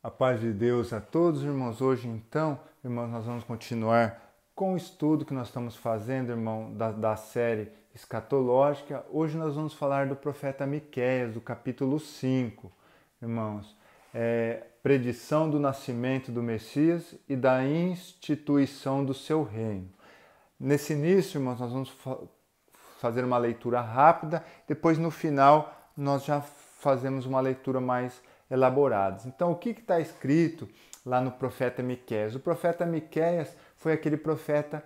A paz de Deus a todos, irmãos. Hoje, então, irmãos, nós vamos continuar com o estudo que nós estamos fazendo, irmão, da série escatológica. Hoje nós vamos falar do profeta Miqueias, do capítulo 5, irmãos. Predição do nascimento do Messias e da instituição do seu reino. Nesse início, irmãos, nós vamos fazer uma leitura rápida, depois no final nós já fazemos uma leitura mais elaborada. Então, o que está escrito lá no profeta Miqueias? O profeta Miqueias foi aquele profeta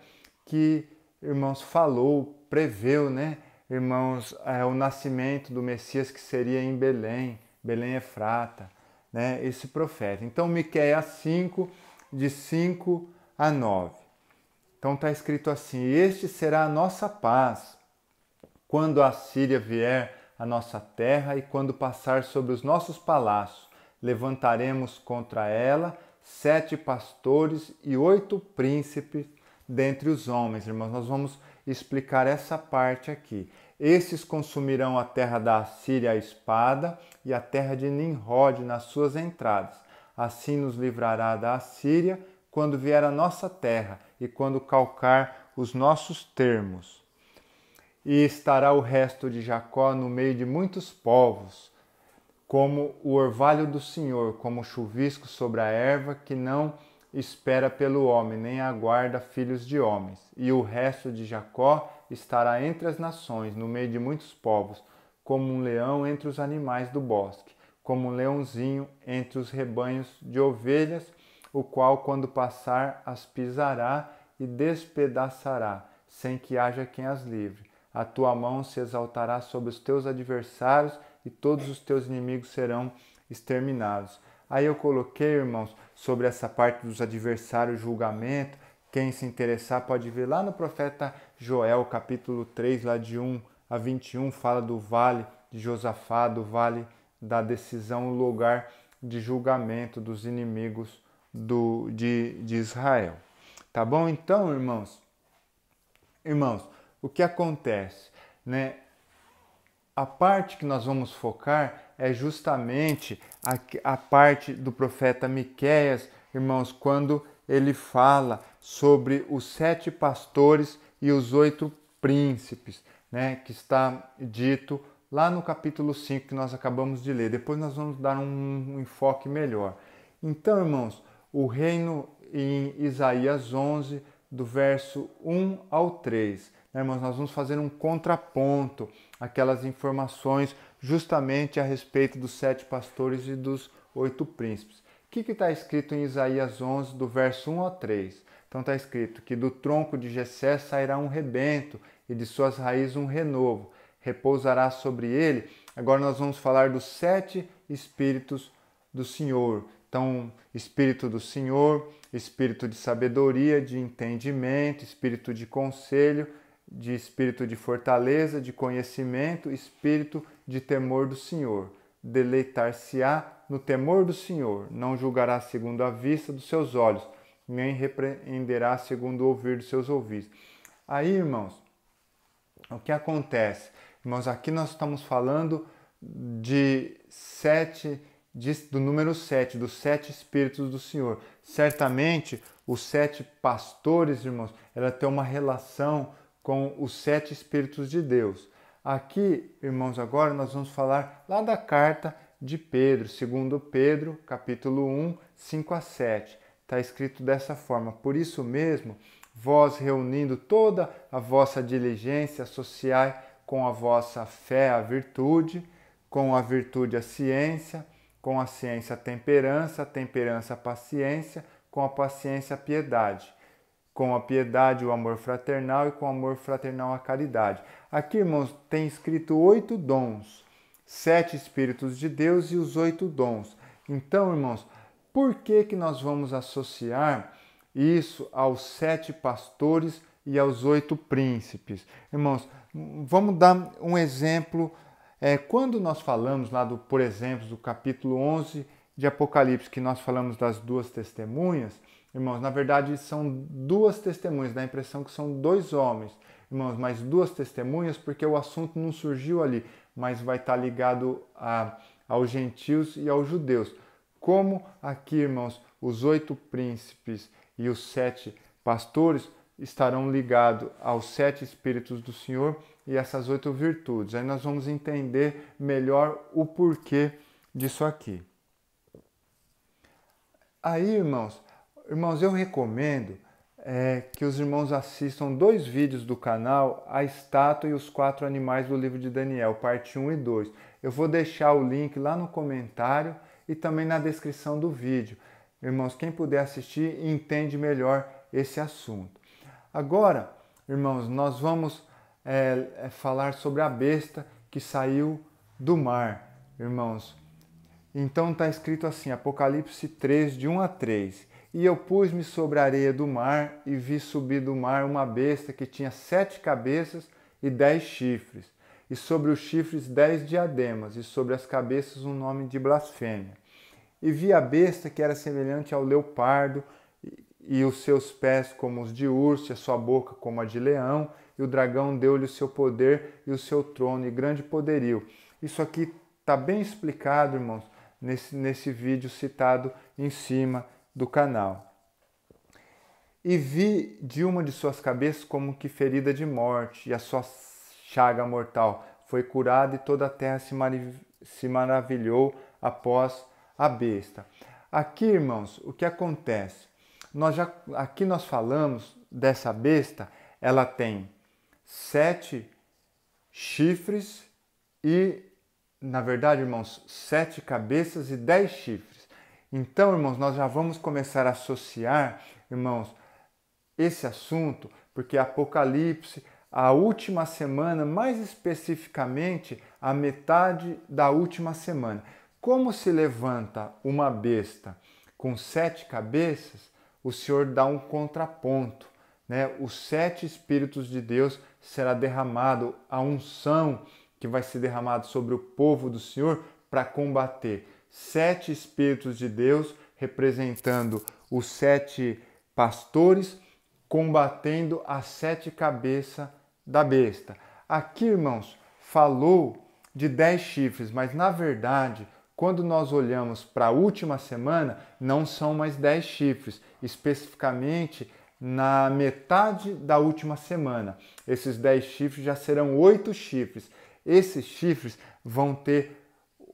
que, irmãos, falou, preveu, né, irmãos, o nascimento do Messias que seria em Belém, Belém Efrata, né, esse profeta. Então, Miqueias 5, de 5 a 9. Então está escrito assim: este será a nossa paz, quando a Assíria vier à nossa terra e quando passar sobre os nossos palácios, levantaremos contra ela 7 pastores e 8 príncipes dentre os homens. Irmãos, nós vamos explicar essa parte aqui. Esses consumirão a terra da Assíria à espada e a terra de Nimrod nas suas entradas. Assim nos livrará da Assíria quando vier à nossa terra e quando calcar os nossos termos. E estará o resto de Jacó no meio de muitos povos, como o orvalho do Senhor, como o chuvisco sobre a erva, que não espera pelo homem, nem aguarda filhos de homens. E o resto de Jacó estará entre as nações, no meio de muitos povos, como um leão entre os animais do bosque, como um leãozinho entre os rebanhos de ovelhas, o qual, quando passar, as pisará e despedaçará, sem que haja quem as livre. A tua mão se exaltará sobre os teus adversários e todos os teus inimigos serão exterminados. Aí eu coloquei, irmãos, sobre essa parte dos adversários, julgamento. Quem se interessar pode ver lá no profeta Joel, capítulo 3, lá de 1 a 21, fala do vale de Josafá, do vale da decisão, o lugar de julgamento dos inimigos de Israel. Tá bom? Então, irmãos, o que acontece, né? A parte que nós vamos focar é justamente a parte do profeta Miqueias, irmãos, quando ele fala sobre os 7 pastores e os 8 príncipes, né? Que está dito lá no capítulo 5 que nós acabamos de ler. Depois nós vamos dar um enfoque melhor. Então, irmãos, o reino em Isaías 11, do verso 1 ao 3. Irmãos, nós vamos fazer um contraponto àquelas informações justamente a respeito dos 7 pastores e dos 8 príncipes. O que está escrito em Isaías 11, do verso 1 ao 3? Então está escrito que do tronco de Jessé sairá um rebento e de suas raízes um renovo. Repousará sobre ele. Agora nós vamos falar dos 7 espíritos do Senhor. Então, espírito do Senhor, espírito de sabedoria, de entendimento, espírito de conselho, de espírito de fortaleza, de conhecimento, espírito de temor do Senhor. Deleitar-se-á no temor do Senhor, não julgará segundo a vista dos seus olhos, nem repreenderá segundo o ouvir dos seus ouvidos. Aí, irmãos, o que acontece? Irmãos, aqui nós estamos falando do número 7, dos 7 espíritos do Senhor. Certamente, os 7 pastores, irmãos, ela tem uma relação com os 7 espíritos de Deus. Aqui, irmãos, agora nós vamos falar lá da carta de Pedro, segundo Pedro, capítulo 1, 5 a 7. Está escrito dessa forma: por isso mesmo, vós reunindo toda a vossa diligência, associai com a vossa fé a virtude, com a virtude a ciência, com a ciência a temperança a paciência, com a paciência a piedade, com a piedade o amor fraternal e com o amor fraternal a caridade. Aqui, irmãos, tem escrito 8 dons, 7 espíritos de Deus e os 8 dons. Então, irmãos, por que nós vamos associar isso aos 7 pastores e aos 8 príncipes? Irmãos, vamos dar um exemplo. Quando nós falamos lá, por exemplo, do capítulo 11 de Apocalipse, que nós falamos das 2 testemunhas, irmãos, na verdade são 2 testemunhas, dá a impressão que são 2 homens, irmãos, mas 2 testemunhas porque o assunto não surgiu ali, mas vai estar ligado aos gentios e aos judeus. como aqui, irmãos, os 8 príncipes e os 7 pastores estarão ligados aos 7 Espíritos do Senhor e essas 8 virtudes. Aí nós vamos entender melhor o porquê disso aqui. Aí, irmãos, eu recomendo que os irmãos assistam 2 vídeos do canal, a estátua e os 4 animais do livro de Daniel, parte 1 e 2. Eu vou deixar o link lá no comentário e também na descrição do vídeo. Irmãos, quem puder assistir entende melhor esse assunto. Agora, irmãos, nós vamos falar sobre a besta que saiu do mar, irmãos. Então está escrito assim, Apocalipse 3, de 1 a 3. E eu pus-me sobre a areia do mar e vi subir do mar uma besta que tinha 7 cabeças e 10 chifres, e sobre os chifres 10 diademas, e sobre as cabeças um nome de blasfêmia. E vi a besta que era semelhante ao leopardo, e os seus pés como os de urso, e a sua boca como a de leão, e o dragão deu-lhe o seu poder e o seu trono e grande poderio. Isso aqui está bem explicado, irmãos, nesse vídeo citado em cima do canal. E vi de uma de suas cabeças como que ferida de morte, e a sua chaga mortal foi curada, e toda a terra se maravilhou após a besta. Aqui, irmãos, o que acontece? Aqui nós falamos dessa besta, ela tem 7 chifres e, na verdade, irmãos, 7 cabeças e 10 chifres. Então, irmãos, nós já vamos começar a associar, irmãos, esse assunto, porque Apocalipse, a última semana, mais especificamente, a metade da última semana. Como se levanta uma besta com 7 cabeças, o Senhor dá um contraponto, né? Os 7 Espíritos de Deus será derramado, a unção que vai ser derramado sobre o povo do Senhor para combater. 7 Espíritos de Deus representando os 7 pastores, combatendo as 7 cabeças da besta. Aqui, irmãos, falou de 10 chifres, mas na verdade, quando nós olhamos para a última semana, não são mais 10 chifres, especificamente na metade da última semana. Esses 10 chifres já serão 8 chifres. Esses chifres vão ter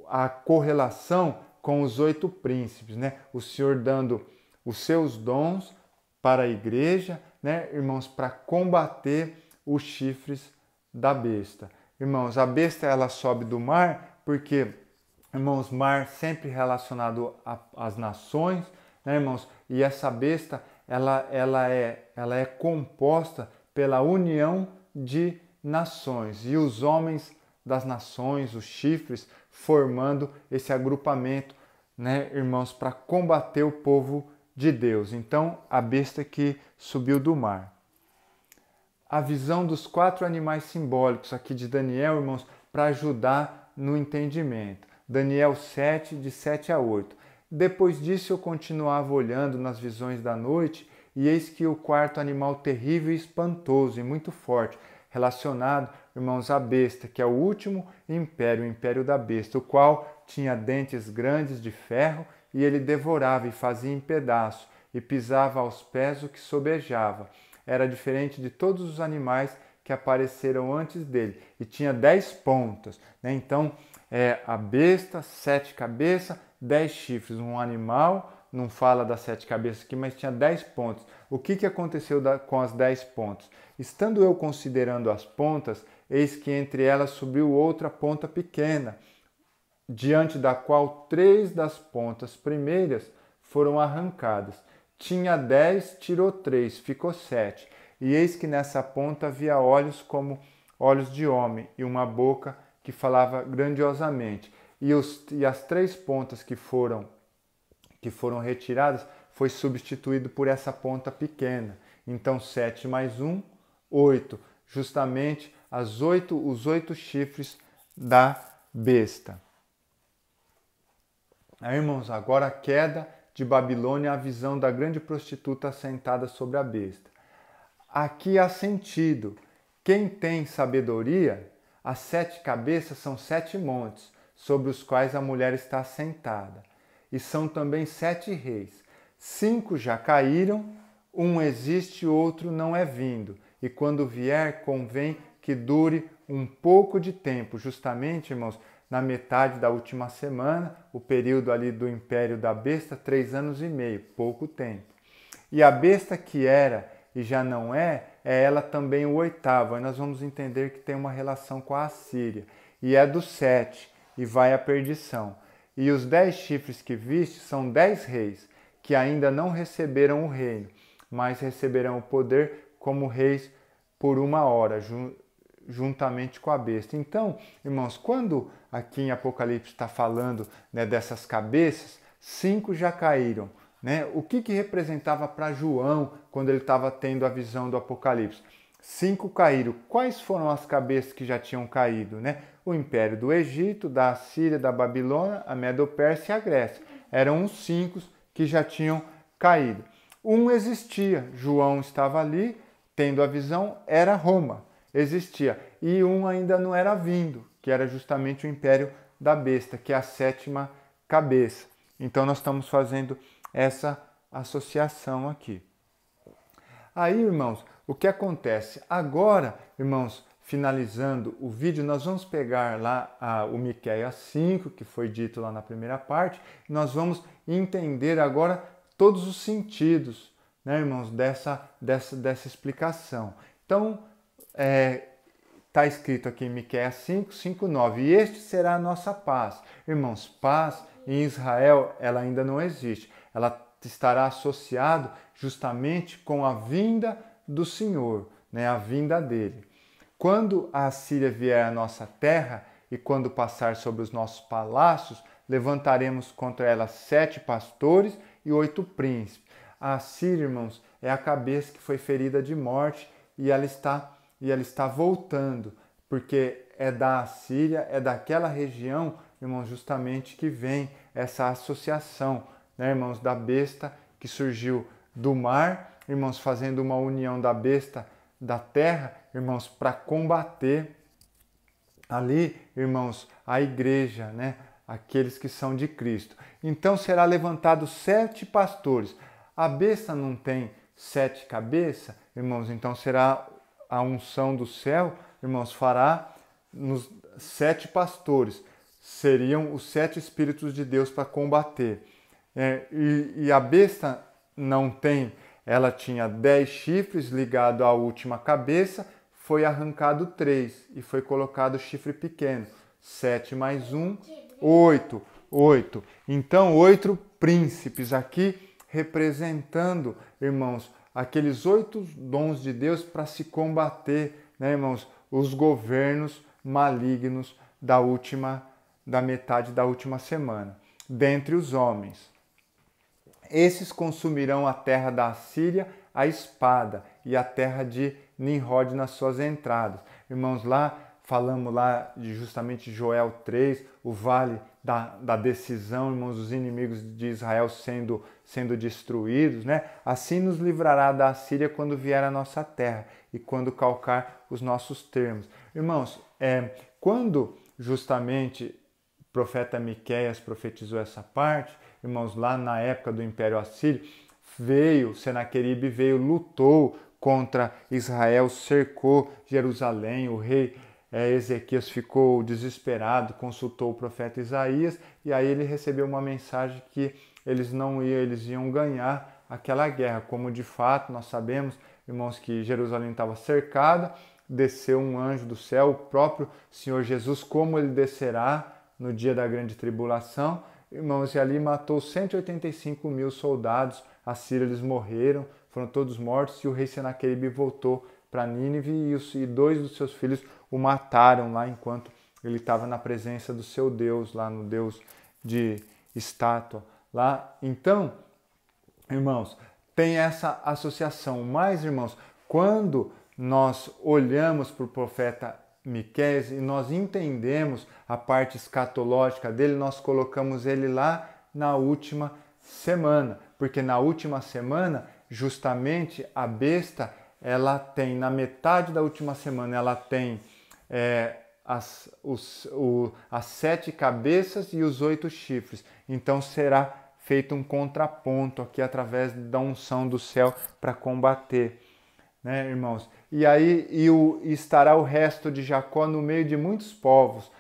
a correlação com os 8 príncipes, né? O Senhor dando os seus dons para a igreja, né, irmãos, para combater os chifres da besta. Irmãos, a besta ela sobe do mar porque, irmãos, mar sempre relacionado às nações, né, irmãos? E essa besta ela é composta pela união de nações e os homens das nações, os chifres, formando esse agrupamento, né, irmãos, para combater o povo de Deus. Então, a besta que subiu do mar. A visão dos 4 animais simbólicos aqui de Daniel, irmãos, para ajudar no entendimento. Daniel 7, de 7 a 8. Depois disso eu continuava olhando nas visões da noite, e eis que o 4º animal terrível e espantoso e muito forte, relacionado, irmãos, à besta, que é o último império, o império da besta, o qual tinha dentes grandes de ferro, e ele devorava e fazia em pedaços, e pisava aos pés o que sobejava. Era diferente de todos os animais que apareceram antes dele, e tinha 10 pontas, né? Então, a besta, 7 cabeças, 10 chifres, um animal, não fala das 7 cabeças aqui, mas tinha 10 pontas. O que aconteceu com as 10 pontas? Estando eu considerando as pontas, eis que entre elas subiu outra ponta pequena, diante da qual 3 das pontas primeiras foram arrancadas. Tinha 10, tirou 3, ficou 7. E eis que nessa ponta havia olhos como olhos de homem, e uma boca que falava grandiosamente. E as 3 pontas que foram retiradas foi substituído por essa ponta pequena. Então 7 mais 1, 8. Justamente os 8 chifres da besta. Aí, irmãos, agora a queda de Babilônia, a visão da grande prostituta sentada sobre a besta. Aqui há sentido. Quem tem sabedoria, as 7 cabeças são 7 montes, sobre os quais a mulher está assentada. e são também 7 reis. 5 já caíram, um existe, outro não é vindo. E quando vier, convém que dure um pouco de tempo, justamente, irmãos, na metade da última semana, o período ali do império da besta, 3 anos e meio, pouco tempo. E a besta que era e já não é ela também o oitavo. Aí nós vamos entender que tem uma relação com a Assíria. E é do 7, e vai à perdição. E os 10 chifres que viste são 10 reis, que ainda não receberam o reino, mas receberão o poder como reis por 1 hora, juntamente com a besta. Então, irmãos, quando aqui em Apocalipse está falando, né, dessas cabeças, 5 já caíram. Né? O que representava para João quando ele estava tendo a visão do Apocalipse? 5 caíram. Quais foram as cabeças que já tinham caído? Né? O Império do Egito, da Assíria, da Babilônia, a Medo-Pérsia e a Grécia. Eram os 5 que já tinham caído. Um existia, João estava ali, tendo a visão, era Roma, existia. E um ainda não era vindo, que era justamente o Império da Besta, que é a 7ª cabeça. Então nós estamos fazendo essa associação aqui. Aí, irmãos, o que acontece? Agora, irmãos, finalizando o vídeo, nós vamos pegar lá o Miqueias 5, que foi dito lá na primeira parte, e nós vamos entender agora todos os sentidos, né, irmãos, dessa explicação. Então, está escrito aqui em Miqueias 5, 5, 9, e este será a nossa paz. Irmãos, paz em Israel, ela ainda não existe. Ela estará associado justamente com a vinda do Senhor, né, a vinda dele. Quando a Assíria vier à nossa terra e quando passar sobre os nossos palácios, levantaremos contra ela 7 pastores e 8 príncipes. A Assíria, irmãos, é a cabeça que foi ferida de morte e ela está voltando, porque é da Assíria, é daquela região, irmãos, justamente que vem essa associação, né, irmãos, da besta que surgiu do mar, irmãos, fazendo uma união da besta da terra, irmãos, para combater ali, irmãos, a igreja, né, aqueles que são de Cristo. Então será levantado 7 pastores. A besta não tem 7 cabeças, irmãos, então será a unção do céu, irmãos, fará nos 7 pastores. Seriam os 7 Espíritos de Deus para combater. E a besta não tem, ela tinha 10 chifres ligado à última cabeça, foi arrancado 3 e foi colocado o chifre pequeno. 7 mais 1, 8. 8. Então, 8 príncipes aqui representando, irmãos, aqueles 8 dons de Deus para se combater, né, irmãos, os governos malignos da metade da última semana, dentre os homens. Esses consumirão a terra da Assíria, a espada, e a terra de Nimrod nas suas entradas. Irmãos, lá falamos lá de justamente Joel 3, o vale da decisão, irmãos, os inimigos de Israel sendo destruídos, né? Assim nos livrará da Assíria quando vier à nossa terra e quando calcar os nossos termos. Irmãos, quando justamente o profeta Miqueias profetizou essa parte, irmãos, lá na época do Império Assírio, Senaqueribe veio, lutou contra Israel, cercou Jerusalém, o rei Ezequias ficou desesperado, consultou o profeta Isaías e aí ele recebeu uma mensagem que eles iam ganhar aquela guerra, como de fato nós sabemos, irmãos, que Jerusalém estava cercada, desceu um anjo do céu, o próprio Senhor Jesus, como ele descerá no dia da grande tribulação, irmãos, e ali matou 185 mil soldados assírios, eles morreram, foram todos mortos, e o rei Senaqueribe voltou para Nínive e 2 dos seus filhos o mataram lá enquanto ele estava na presença do seu Deus, lá no Deus de estátua. Lá. Então, irmãos, tem essa associação. Mas, irmãos, quando nós olhamos para o profeta Miqueias e nós entendemos a parte escatológica dele, nós colocamos ele lá na última semana, porque na última semana, justamente, a besta, ela tem, na metade da última semana, ela tem as 7 cabeças e os 8 chifres. Então será feito um contraponto aqui através da unção do céu para combater, né, irmãos? E aí estará o resto de Jacó no meio de muitos povos.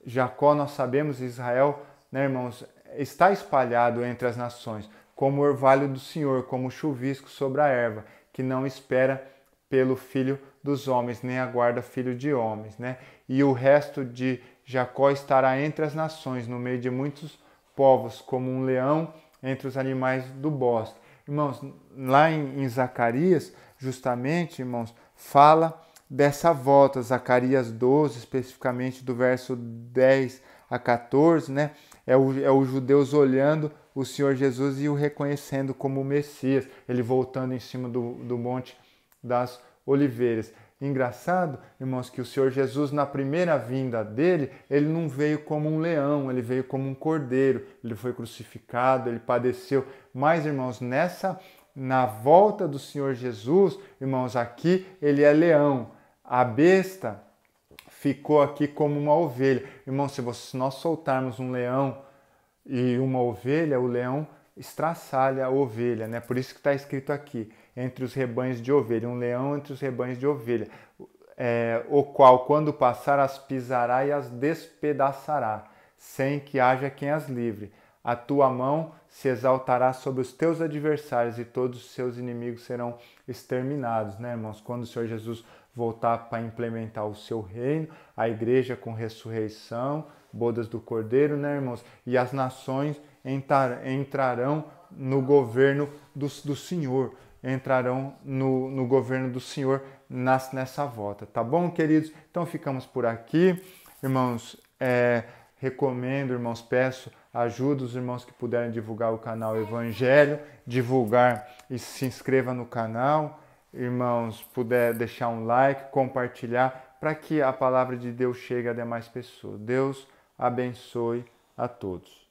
Jacó, nós sabemos, Israel, né, irmãos, está espalhado entre as nações, como o orvalho do Senhor, como o chuvisco sobre a erva, que não espera pelo filho dos homens, nem aguarda filho de homens, né? E o resto de Jacó estará entre as nações, no meio de muitos povos, como um leão entre os animais do bosque. Irmãos, lá em Zacarias, justamente, irmãos, fala dessa volta, Zacarias 12, especificamente do verso 10 a 14, né? É os judeus olhando o Senhor Jesus e o reconhecendo como o Messias, ele voltando em cima do Monte das Oliveiras. Engraçado, irmãos, que o Senhor Jesus, na primeira vinda dele, ele não veio como um leão, ele veio como um cordeiro, ele foi crucificado, ele padeceu. Mas, irmãos, na volta do Senhor Jesus, irmãos, aqui ele é leão. A besta ficou aqui como uma ovelha. Irmão, se nós soltarmos um leão e uma ovelha, o leão estraçalha a ovelha, né? Por isso que está escrito aqui, entre os rebanhos de ovelha, um leão entre os rebanhos de ovelha, o qual, quando passar, as pisará e as despedaçará, sem que haja quem as livre. A tua mão se exaltará sobre os teus adversários e todos os seus inimigos serão exterminados, né, irmãos? Quando o Senhor Jesus voltar para implementar o seu reino, a igreja com ressurreição, bodas do Cordeiro, né, irmãos? E as nações entrarão no governo do Senhor, entrarão no governo do Senhor nessa volta, tá bom, queridos? Então ficamos por aqui, irmãos. Recomendo, irmãos, peço ajuda os irmãos que puderem divulgar o canal Evangelho, divulgar e se inscreva no canal. Irmãos, puder deixar um like, compartilhar, para que a palavra de Deus chegue a demais pessoas. Deus abençoe a todos.